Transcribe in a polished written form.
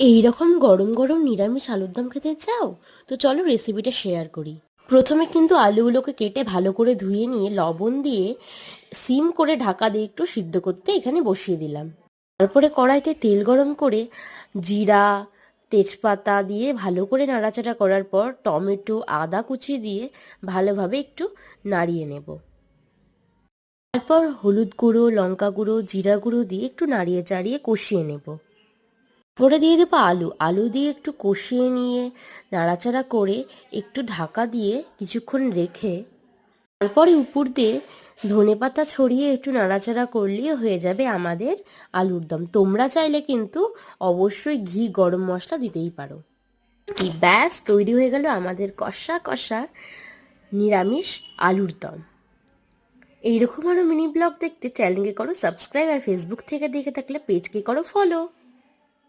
এই রকম গরম গরম নিরামিষ আলুর দম খেতে চাও? তো চলো রেসিপিটা শেয়ার করি। প্রথমে কিন্তু আলুগুলোকে কেটে ভালো করে ধুয়ে নিয়ে লবণ দিয়ে সিম করে ঢাকা দিয়ে একটু সিদ্ধ করতে এখানে বসিয়ে দিলাম। তারপরে কড়াইতে তেল গরম করে জিরা, তেজপাতা দিয়ে ভালো করে নাড়াচাড়া করার পর টমেটো, আদা কুচি দিয়ে ভালোভাবে একটু নাড়িয়ে নেব। তারপর হলুদ গুঁড়ো, লঙ্কা গুঁড়ো, জিরা গুঁড়ো দিয়ে একটু নাড়িয়ে চাড়িয়ে কষিয়ে নেব। পরে দিয়ে দেবো আলু। আলু দিয়ে একটু কষিয়ে নিয়ে নাড়াচাড়া করে একটু ঢাকা দিয়ে কিছুক্ষণ রেখে তারপরে উপর দিয়ে ধনেপাতা ছড়িয়ে একটু নাড়াচাড়া করলেই হয়ে যাবে আমাদের আলুর দম। তোমরা চাইলে কিন্তু অবশ্যই ঘি, গরম মশলা দিতেই পারো। ব্যাস তৈরি হয়ে গেল আমাদের কষা কষা নিরামিষ আলুর দম। এইরকম আরও মিনি ব্লগ দেখতে চ্যানেলকে করো সাবস্ক্রাইব, আর ফেসবুক থেকে দেখে থাকলে পেজকে করো ফলো।